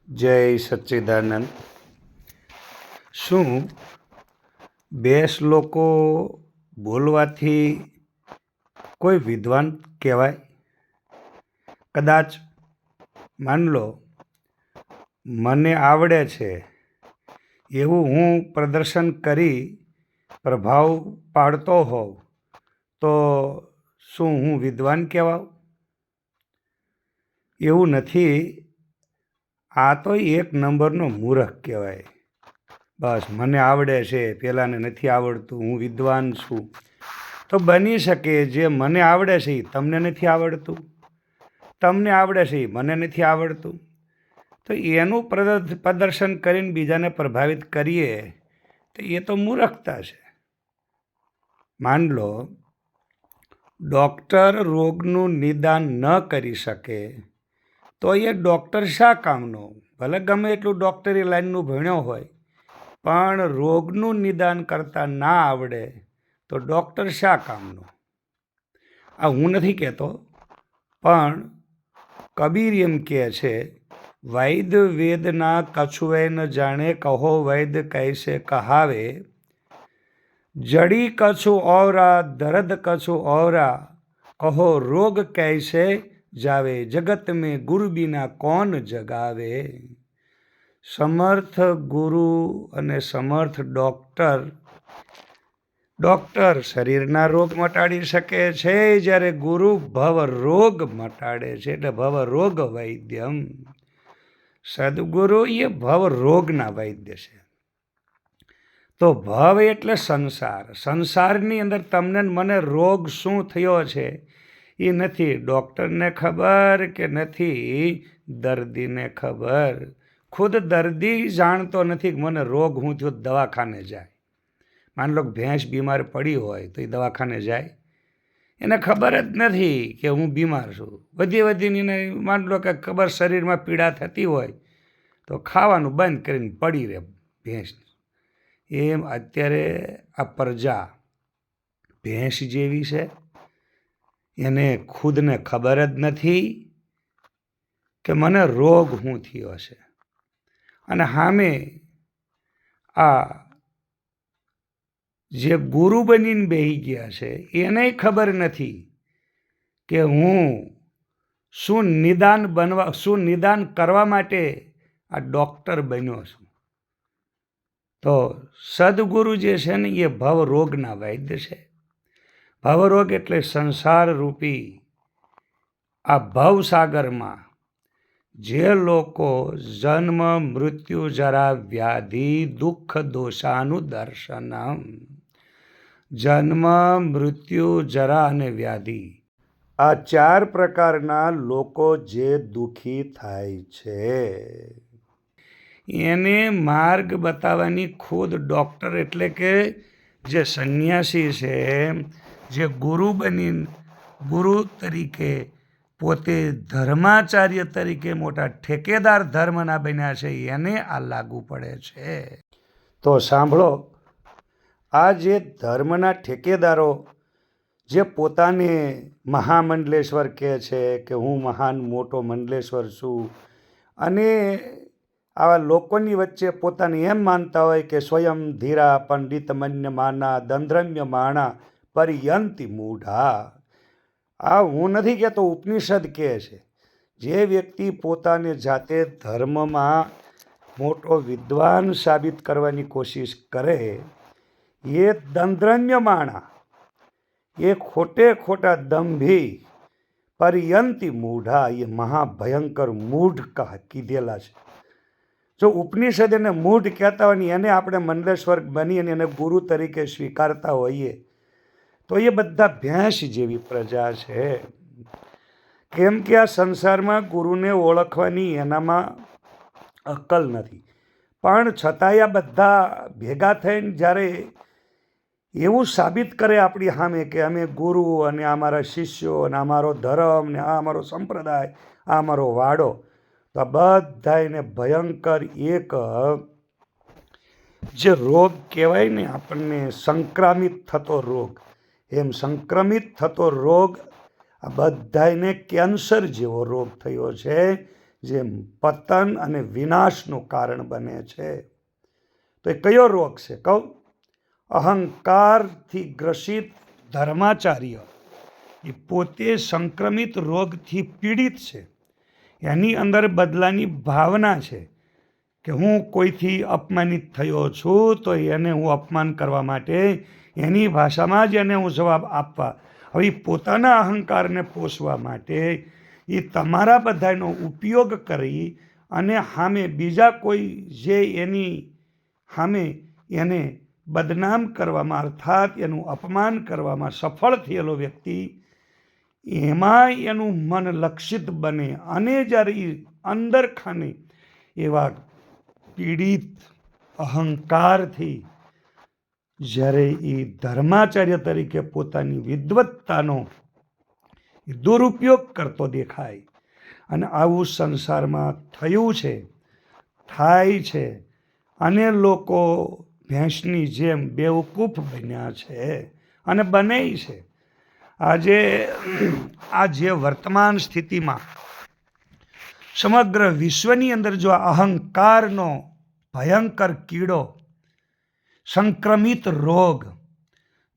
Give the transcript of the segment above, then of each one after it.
જય સચ્ચિદાનંદ. શું બે શ્લોકો બોલવાથી કોઈ વિદ્વાન કહેવાય? કદાચ માન લો મને આવડે છે એવું હું પ્રદર્શન કરી પ્રભાવ પાડતો હોઉં તો શું હું વિદ્વાન કહેવાઉં? એવું નથી. આ તો એક નંબરનો મૂર્ખ કહેવાય. બસ મને આવડે છે, પેલાને નથી આવડતું, હું વિદ્વાન છું. તો બની શકે જે મને આવડે છે એ તમને નથી આવડતું, તમને આવડે છે એ મને નથી આવડતું. તો એનું પ્રદર્શન કરીને બીજાને પ્રભાવિત કરીએ તો એ તો મૂર્ખતા છે. માન લો ડૉક્ટર રોગનું નિદાન ન કરી શકે તો એ ડૉક્ટર શા કામનો? ભલે ગમે એટલું ડૉક્ટરી લાઈનનું ભણ્યો હોય પણ રોગનું નિદાન કરતા ના આવડે તો ડૉક્ટર શા કામનો? આ હું નથી કહેતો, પણ કબીર એમ કહે છે, વૈદ્ય વેદના કછુએ ન જાણે, કહો વૈદ્ય કૈસે કહાવે, જડી કछु ઔરા દર્દ કछु ઔરા, કહો રોગ કૈસે જાવે, જગત મેં ગુરુ બિના કોણ જગાવે. સમર્થ ગુરુ અને સમર્થ ડૉક્ટર શરીરના રોગ મટાડી શકે છે, જ્યારે ગુરુ ભવ રોગ મટાડે છે. એટલે ભવ રોગ વૈદ્યમ. સદગુરુ એ ભવ રોગના વૈદ્ય છે. તો ભવ એટલે સંસાર. સંસારની અંદર તમને મને રોગ શું થયો છે એ નથી ડૉક્ટરને ખબર કે નથી દર્દીને ખબર. ખુદ દર્દી જાણતો નથી કે મને રોગ હું થયો, દવાખાને જાય. માન લો ભેંસ બીમાર પડી હોય તો એ દવાખાને જાય, એને ખબર જ નથી કે હું બીમાર છું. વધી એને માન લો કે ખબર શરીરમાં પીડા થતી હોય તો ખાવાનું બંધ કરીને પડી રહે ભેંસ. એમ અત્યારે આ પ્રજા ભેંસ જેવી છે, એને ખુદને ખબર જ નથી કે મને રોગ શું થયો છે. અને સામે આ જે ગુરુ બનીને બેસી ગયા છે એને ખબર નથી કે હું શું નિદાન કરવા માટે આ ડૉક્ટર બન્યો છું. તો સદગુરુ જે છે ને એ ભવરોગના વૈદ્ય છે. ભવરોગ એટલે સંસાર રૂપી આ ભવસાગરમાં જે લોકો જન્મ મૃત્યુ જરા વ્યાધિ દુઃખ દોષાનું દર્શનમ, જન્મ મૃત્યુ જરા અને વ્યાધિ, આ 4 પ્રકારના લોકો જે દુઃખી થાય છે એને માર્ગ બતાવવાની ખુદ ડૉક્ટર એટલે કે જે સંન્યાસી છે, જે ગુરુ તરીકે પોતે ધર્માચાર્ય તરીકે મોટા ઠેકેદાર ધર્મના બન્યા છે, એને આ લાગુ પડે છે. તો સાંભળો, આ જે ધર્મના ઠેકેદારો જે પોતાને મહામંડલેશ્વર કહે છે કે હું મહાન મોટો મંડલેશ્વર છું, અને આવા લોકોની વચ્ચે પોતાને એમ માનતા હોય કે સ્વયં ધીરા પંડિત મન્ય માના દંદ્રમ્ય માણા પર્યંતિ મૂઢા. આ હું નથી કહેતો, ઉપનિષદ કહે છે. જે વ્યક્તિ પોતાને જાતે ધર્મમાં મોટો વિદ્વાન સાબિત કરવાની કોશિશ કરે એ દંદ્રમ્ય માણા, એ ખોટા દંભી પર્યંતિ મૂઢા, એ મહાભયંકર મૂઢ કીધેલા છે. જો ઉપનિષદ એને મૂઢ કહેતા હોય ને એને આપણે મંડલેશ્વર બની અને એને ગુરુ તરીકે સ્વીકારતા હોઈએ તો એ બધા ભેંસ જેવી પ્રજા છે. કેમ કે આ સંસારમાં ગુરુને ઓળખવાની એનામાં અક્કલ નથી. પણ છતાંય આ બધા ભેગા થઈને જ્યારે એવું સાબિત કરે આપણી સામે કે અમે ગુરુ અને અમારા શિષ્યો અને અમારો ધર્મ ને આ અમારો સંપ્રદાય, આ અમારો વાડો, તો આ બધા એને ભયંકર એક જે રોગ કહેવાય ને આપણને સંક્રમિત થતો રોગ, એમ સંક્રમિત થતો રોગ આ બધાને કેન્સર જેવો રોગ થયો છે જે પતન અને વિનાશનું કારણ બને છે. તો એ કયો રોગ છે કહું? અહંકારથી ગ્રસિત ધર્માચાર્ય એ પોતે સંક્રમિત રોગથી પીડિત છે. એની અંદર બદલાની ભાવના છે કે હું કોઈથી અપમાનિત થયો છું તો એને હું અપમાન કરવા માટે એની ભાષામાં જ એને હું જવાબ આપવા. હવે પોતાના અહંકારને પોષવા માટે એ તમારા બધાનો ઉપયોગ કરી અને સામે બીજા કોઈ જે એની સામે એને બદનામ કરવામાં અર્થાત એનું અપમાન કરવામાં સફળ થયેલો વ્યક્તિ, એમાં એનું મન લક્ષિત બને અને જ્યારે એ અંદર ખાને એવા પીડિત અહંકારથી જ્યારે એ ધર્માચાર્ય તરીકે પોતાની વિદ્વત્તાનો દુરુપયોગ કરતો દેખાય. અને આવું સંસારમાં થયું છે, થાય છે, અને લોકો ભેંસની જેમ બેવકૂફ બન્યા છે અને બને છે. આજે આ જે વર્તમાન સ્થિતિમાં સમગ્ર વિશ્વની અંદર જો અહંકારનો ભયંકર કીડો, સંક્રમિત રોગ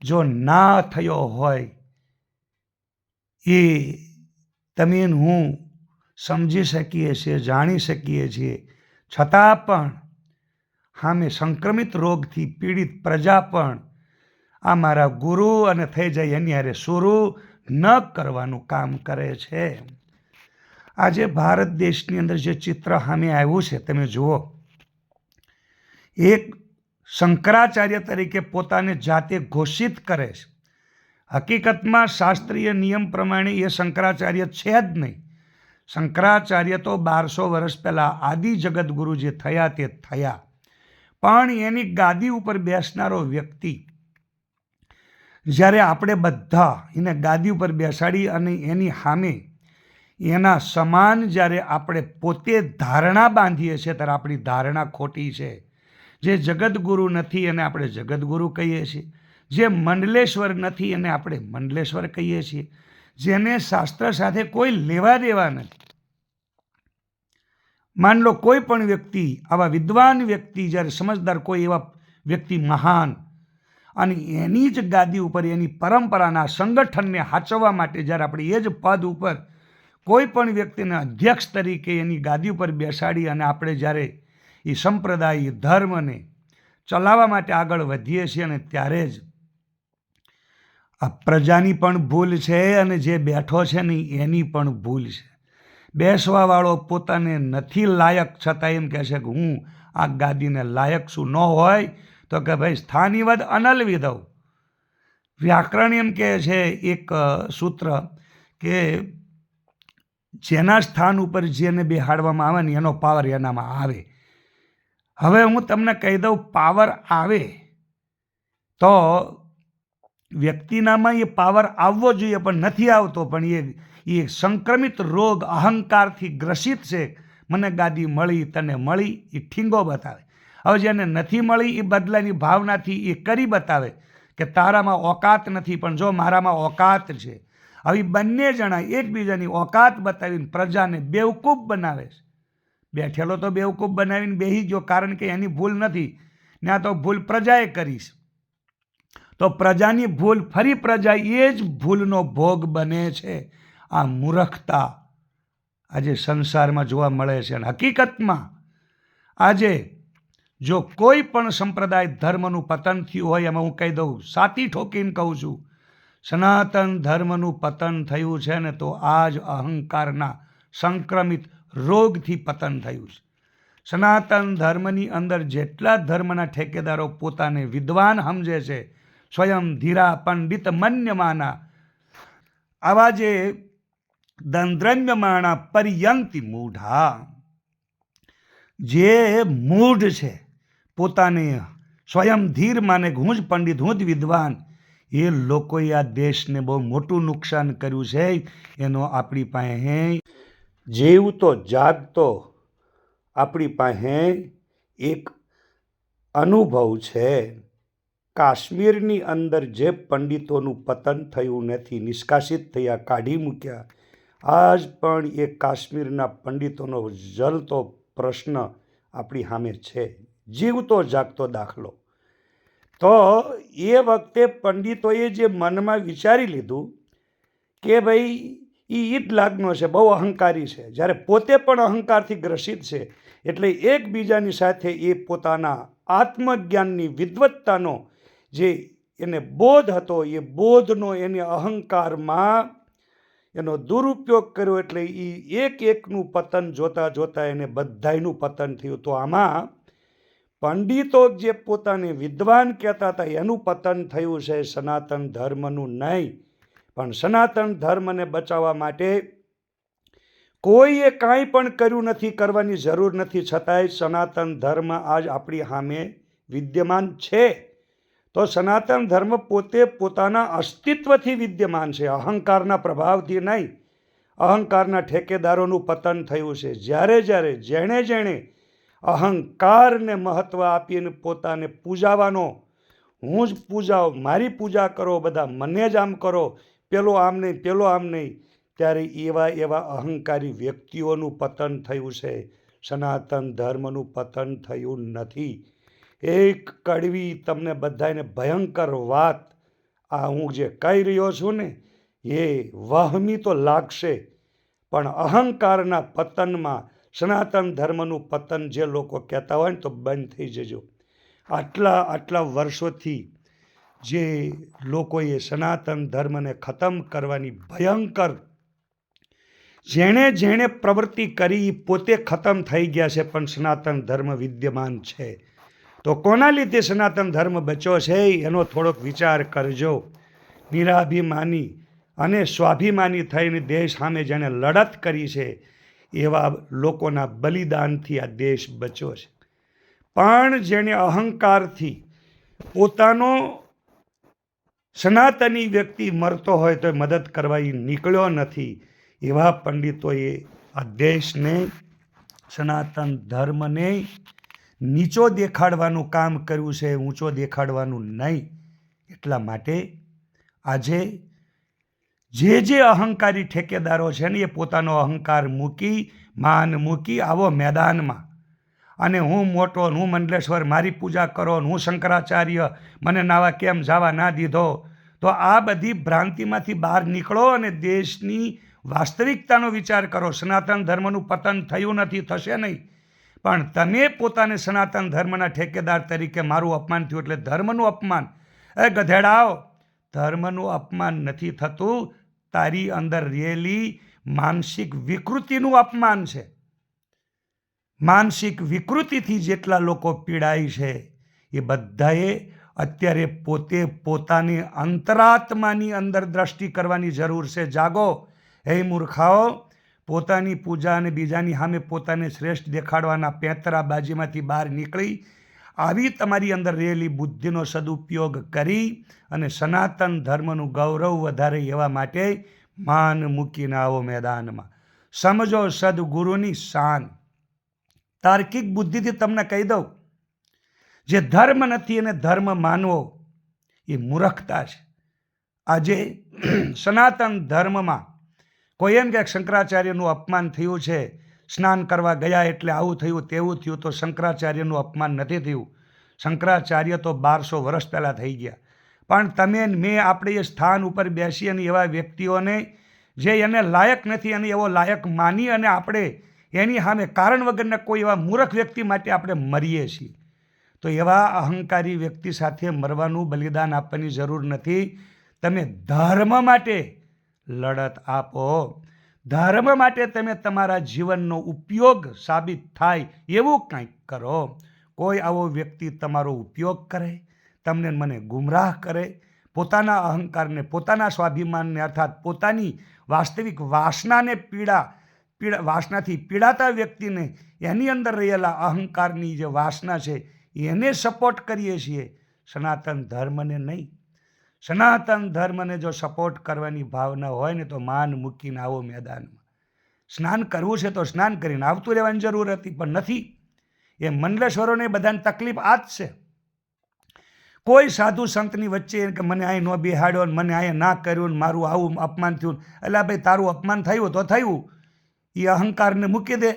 જો ના થયો હોય, એ તમે હું સમજી શકીએ છીએ, જાણી શકીએ છીએ, છતાં પણ સામે સંક્રમિત રોગથી પીડિત પ્રજા પણ આ મારા ગુરુ અને થઈ જાય એની હારે શરૂ ન કરવાનું કામ કરે છે. આજે ભારત દેશની અંદર જે ચિત્ર સામે આવ્યું છે તમે જુઓ, એક શંકરાચાર્ય તરીકે પોતાને જાતે ઘોષિત કરે છે. હકીકતમાં શાસ્ત્રીય નિયમ પ્રમાણે એ શંકરાચાર્ય છે જ નહીં. શંકરાચાર્ય તો 1200 વર્ષ પહેલાં આદિ જગતગુરુ જે થયા તે થયા, પણ એની ગાદી ઉપર બેસનારો વ્યક્તિ જ્યારે આપણે બધા એને ગાદી ઉપર બેસાડી અને એની સામે એના સમાન જ્યારે આપણે પોતે ધારણા બાંધીએ છીએ ત્યારે આપણી ધારણા ખોટી છે. જે જગતગુરુ નથી એને આપણે જગતગુરુ કહીએ છીએ, જે મંડલેશ્વર નથી એને આપણે મંડલેશ્વર કહીએ છીએ, જેને શાસ્ત્ર સાથે કોઈ લેવા દેવા નથી. માન લો કોઈ પણ વ્યક્તિ, આવા વિદ્વાન વ્યક્તિ, જ્યારે સમજદાર કોઈ એવા વ્યક્તિ મહાન, અને એની જ ગાદી ઉપર એની પરંપરાના સંગઠનને હાચવવા માટે જ્યારે આપણે એ જ પદ ઉપર કોઈ પણ વ્યક્તિને અધ્યક્ષ તરીકે એની ગાદી ઉપર બેસાડી અને આપણે જ્યારે એ સંપ્રદાય ધર્મને ચલાવવા માટે આગળ વધીએ છીએ, અને ત્યારે જ આ પ્રજાની પણ ભૂલ છે અને જે બેઠો છે ને એની પણ ભૂલ છે. બેસવાવાળો પોતાને નથી લાયક, છતાં એમ કહે છે કે હું આ ગાદીને લાયક છું. ન હોય તો કે ભાઈ સ્થાનિવદ અનલવિદવ. વ્યાકરણ એમ કહે છે એક સૂત્ર કે જેના સ્થાન ઉપર જેને બેહાડવામાં આવે ને એનો પાવર એનામાં આવે. હવે હું તમને કહી દઉં, પાવર આવે તો વ્યક્તિનામાં એ પાવર આવવો જોઈએ, પણ નથી આવતો. પણ એ સંક્રમિત રોગ અહંકારથી ગ્રસિત છે. મને ગાદી મળી, તને મળી, એ ઠીંગો બતાવે. હવે જેને નથી મળી એ બદલાની ભાવનાથી એ કરી બતાવે કે તારામાં ઓકાત નથી, પણ જો મારામાં ઓકાત છે. હવે બંને જણા એકબીજાની ઓકાત બતાવીને પ્રજાને બેવકૂફ બનાવે છે. બેઠેલો તો બેવકૂફ બનાવીને બેસી ગયો, કારણ કે એની ભૂલ નથી, ત્યાં તો ભૂલ પ્રજાએ કરી છે. તો પ્રજાની ભૂલ ફરી પ્રજા એ જ ભૂલનો ભોગ બને છે. આ મૂર્ખતા આજે સંસારમાં જોવા મળે છે. અને હકીકતમાં આજે જો કોઈ પણ સંપ્રદાય ધર્મનું પતન થયું હોય, એમાં હું કહી દઉં, સાતી ઠોકીને કહું છું, સનાતન ધર્મનું પતન થયું છે ને તો આ જ અહંકારના સંક્રમિત રોગથી પતન થયું છે. સનાતન ધર્મની અંદર જેટલા ધર્મના ઠેકેદારો પોતાને વિદ્વાન સમજે છે, સ્વયં ધીરા પંડિત મન્યમાના, આવા જે દંદ્રમ્યમાણા પર્યંતિ મૂઢા, જે મૂઢ છે, પોતાને સ્વયં ધીર માને હું જ પંડિત, હું જ વિદ્વાન, એ લોકોએ આ દેશને બહુ મોટું નુકસાન કર્યું છે. એનો આપણી પાસે જીવતો જાગતો આપણી પાસે એક અનુભવ છે. કાશ્મીરની અંદર જે પંડિતોનું પતન થયું નથી, નિષ્કાસિત થયા, કાઢી મૂક્યા, આજ પણ એ કાશ્મીરના પંડિતોનો જલતો પ્રશ્ન આપણી સામે છે, જીવતો જાગતો દાખલો. તો એ વખતે પંડિતોએ જે મનમાં વિચારી લીધું કે ભાઈ એ જ લાગનો છે, બહુ અહંકારી છે, જ્યારે પોતે પણ અહંકારથી ગ્રસિત છે, એટલે એકબીજાની સાથે એ પોતાના આત્મજ્ઞાનની વિદ્વત્તાનો જે એને બોધ હતો, એ બોધનો એને અહંકારમાં એનો દુરુપયોગ કર્યો, એટલે એ એકનું પતન જોતાં જોતાં એને બધાયનું પતન થયું. તો આમાં પંડિતો જે પોતાને વિદ્વાન કહેતા હતા એનું પતન થયું છે, સનાતન ધર્મનું નહીં. પણ સનાતન ધર્મને બચાવવા માટે કોઈએ કાંઈ પણ કર્યું નથી, કરવાની જરૂર નથી, છતાંય સનાતન ધર્મ આજ આપણી સામે વિદ્યમાન છે. તો સનાતન ધર્મ પોતે પોતાના અસ્તિત્વથી વિદ્યમાન છે, અહંકારના પ્રભાવથી નહીં. અહંકારના ઠેકેદારોનું પતન થયું છે. જ્યારે જેણે અહંકારને મહત્વ આપીને પોતાને પૂજાવાનો, હું જ પૂજાઓ, મારી પૂજા કરો, બધા મને જ આમ કરો, પેલો આમ નહીં, પેલો આમ નહીં, ત્યારે એવા અહંકારી વ્યક્તિઓનું પતન થયું છે. સનાતન ધર્મનું પતન થયું નથી. એક કડવી તમને બધાને ભયંકર વાત આ હું જે કહી રહ્યો છું ને, એ વહમી તો લાગશે, પણ અહંકારના પતનમાં સનાતન ધર્મનું પતન જે લોકો કહેતા હોય ને તો બંધ થઈ જજો. આટલા વર્ષોથી જે લોકોએ સનાતન ધર્મને ખતમ કરવાની ભયંકર જેણે પ્રવૃત્તિ કરી પોતે ખતમ થઈ ગયા છે, પણ સનાતન ધર્મ વિદ્યમાન છે. તો કોના લીધે સનાતન ધર્મ બચ્યો છે એનો થોડોક વિચાર કરજો. નિરાભિમાની અને સ્વાભિમાની થઈને દેશ સામે જેણે લડત કરી છે એવા લોકોના બલિદાનથી આ દેશ બચ્યો છે. પણ જેણે અહંકારથી પોતાનો સનાતની વ્યક્તિ મરતો હોય તો મદદ કરવા નીકળ્યો નથી, એવા પંડિતોએ આ દેશને, સનાતન ધર્મને નીચો દેખાડવાનું કામ કર્યું છે, ઊંચો દેખાડવાનું નહીં. એટલા માટે આજે જે અહંકારી ઠેકેદારો છે ને એ પોતાનો અહંકાર મૂકી, માન મૂકી આવો મેદાનમાં, અને હું મોટો, હું મંડલેશ્વર, મારી પૂજા કરો, હું શંકરાચાર્ય, મને નાવા કેમ જવા ના દીધો. તો આ બધી ભ્રાંતિમાંથી બહાર નીકળો અને દેશની વાસ્તવિકતાનો વિચાર કરો. સનાતન ધર્મનું પતન થયું નથી, થશે નહીં, પણ તમે પોતાને સનાતન ધર્મના ઠેકેદાર તરીકે મારું અપમાન થયું એટલે ધર્મનું અપમાન. ગધેડાઓ, ધર્મનું અપમાન નથી થતું, તારી અંદર રહેલી માનસિક વિકૃતિનું અપમાન છે. માનસિક વિકૃતિથી જેટલા લોકો પીડાય છે એ બધાએ અત્યારે પોતે પોતાની અંતરાત્માની અંદર દ્રષ્ટિ કરવાની જરૂર છે. જાગો હે મૂર્ખાઓ, પોતાની પૂજા અને બીજાની સામે પોતાને શ્રેષ્ઠ દેખાડવાના પેંતરાબાજીમાંથી બહાર નીકળી આવી તમારી અંદર રહેલી બુદ્ધિનો સદુપયોગ કરી અને સનાતન ધર્મનું ગૌરવ વધારે એવા માટે માન મૂકીને આવો મેદાનમાં. સમજો સદગુરુની શાન. તાર્કિક બુદ્ધિથી તમને કહી દઉં, જે ધર્મ નથી એને ધર્મ માનવો એ મૂર્ખતા છે. આજે સનાતન ધર્મમાં કોઈ એમ કે શંકરાચાર્યનું અપમાન થયું છે, સ્નાન કરવા ગયા એટલે આવું થયું તેવું થયું, તો શંકરાચાર્યનું અપમાન નથી થયું. શંકરાચાર્ય તો 1200 વર્ષ પહેલાં થઈ ગયા. પણ તમે મેં આપણે એ સ્થાન ઉપર બેસી અને એવા વ્યક્તિઓને જે એને લાયક નથી અને એવો લાયક માની અને આપણે એની સામે કારણ વગરના કોઈ એવા મૂર્ખ વ્યક્તિ માટે આપણે મરીએ છીએ. તો એવા અહંકારી વ્યક્તિ સાથે મરવાનું, બલિદાન આપવાની જરૂર નથી. તમે ધર્મ માટે લડત આપો, ધર્મ માટે તમે તમારા જીવનનો ઉપયોગ સાબિત થાય એવું કંઈક કરો. કોઈ આવો વ્યક્તિ તમારો ઉપયોગ કરે, તમને મને ગુમરાહ કરે, પોતાના અહંકારને, પોતાના સ્વાભિમાનને અર્થાત પોતાની વાસ્તવિક વાસનાને વાસનાથી પીડાતા વ્યક્તિને એની અંદર રહેલા અહંકારની જે વાસના છે એને સપોર્ટ કરીએ છીએ, સનાતન ધર્મને નહીં. સનાતન ધર્મને જો સપોર્ટ કરવાની ભાવના હોય ને તો માન મૂકીને આવો મેદાનમાં. સ્નાન કરવું છે તો સ્નાન કરીને આવતું રહેવાની જરૂર હતી, પણ નથી. એ મંડલેશ્વરોને બધાને તકલીફ આ જ છે. કોઈ સાધુ સંતની વચ્ચે કે મને અહીં ન બેહાડ્યો ને મને અહીંયા ના કર્યું ને મારું આવું અપમાન થયું, એટલે ભાઈ તારું અપમાન થયું તો થયું, એ અહંકારને મૂકી દે.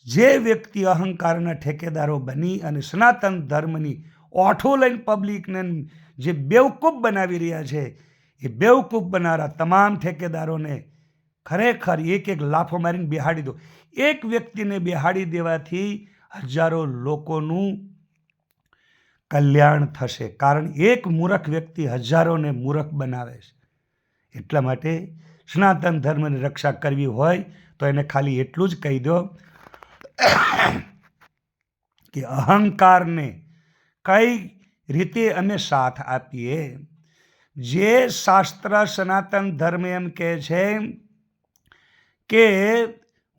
જે વ્યક્તિ અહંકારના ઠેકેદારો બની અને સનાતન ધર્મની ઓઠો લઈને પબ્લિકને જે બેવકૂફ બનાવી રહ્યા છે, એ બેવકૂફ બનાવનારા તમામ ઠેકેદારોને ખરેખર એક એક લાફો મારીને બેહાડી દો. એક વ્યક્તિને બેહાડી દેવાથી હજારો લોકોનું કલ્યાણ થશે, કારણ એક મૂર્ખ વ્યક્તિ હજારોને મૂર્ખ બનાવે છે. એટલા માટે સનાતન ધર્મની રક્ષા કરવી હોય તો એને ખાલી એટલું જ કહી દો કે અહંકારને કઈ રીતે અમે સાથ આપીએ. જે શાસ્ત્ર સનાતન ધર્મ એમ કહે છે કે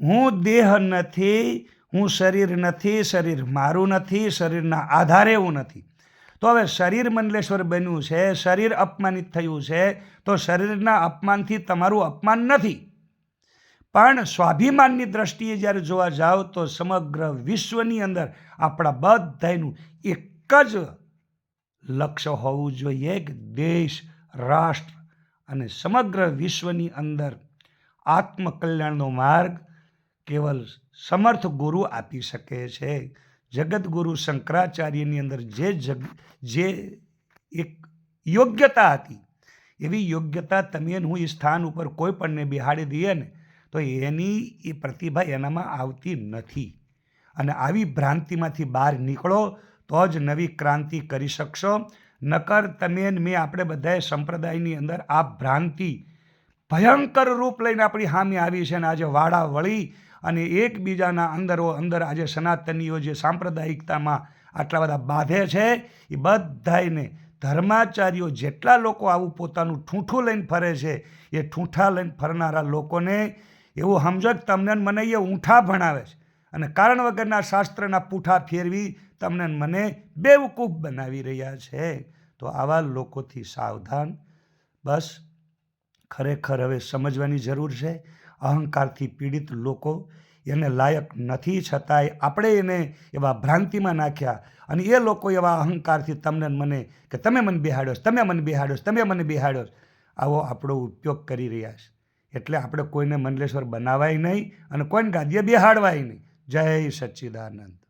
હું દેહ નથી, હું શરીર નથી, શરીર મારું નથી, શરીરના આધારે હું નથી. તો હવે શરીર મંડલેશ્વર બન્યું છે, શરીર અપમાનિત થયું છે, તો શરીરના અપમાનથી તમારું અપમાન નથી. પણ સ્વાભિમાનની દ્રષ્ટિએ જ્યારે જોવા જાઓ તો સમગ્ર વિશ્વની અંદર આપણા બધાનું એક જ લક્ષ્ય હોવું જોઈએ કે દેશ, રાષ્ટ્ર અને સમગ્ર વિશ્વની અંદર આત્મકલ્યાણનો માર્ગ કેવલ સમર્થ ગુરુ આપી શકે છે. જગતગુરુ શંકરાચાર્યની અંદર જે એક યોગ્યતા હતી, એવી યોગ્યતા તમે હું એ સ્થાન ઉપર કોઈ પણને બિહાડી દઈએ ને તો એની એ પ્રતિભા એનામાં આવતી નથી. અને આવી ભ્રાંતિમાંથી બહાર નીકળો તો જ નવી ક્રાંતિ કરી શકશો. નકર તમે મેં આપણે બધાએ સંપ્રદાયની અંદર આ ભ્રાંતિ ભયંકર રૂપ લઈને આપણી સામે આવી છે. અને આજે વાડા વળી અને એકબીજાના અંદર આજે સનાતનીઓ જે સાંપ્રદાયિકતામાં આટલા બધા બાંધે છે, એ બધાને ધર્માચાર્યો જેટલા લોકો આવું પોતાનું ઠૂંઠું લઈને ફરે છે, એ ઠૂંઠા લઈને ફરનારા લોકોને એવું સમજો કે તમને મને એ ઊંઠા ભણાવે છે અને કારણ વગરના શાસ્ત્રના પૂઠા ફેરવી તમને મને બેવકૂફ બનાવી રહ્યા છે. તો આવા લોકોથી સાવધાન. બસ ખરેખર હવે સમજવાની જરૂર છે. અહંકારથી પીડિત લોકો એને લાયક નથી, છતાંય આપણે એને એવા ભ્રાંતિમાં નાખ્યા અને એ લોકો એવા અહંકારથી તમને મને કે તમે મને બેહાડ્યો, તમે મને બેહાડ્યો, તમે મને બેહાડ્યો, આવો આપણો ઉપયોગ કરી રહ્યા છે. એટલે આપણે કોઈને મંડલેશ્વર બનાવાય નહીં અને કોઈને ગાદીએ બેહાડવાય નહીં. જય સચ્ચિદાનંદ.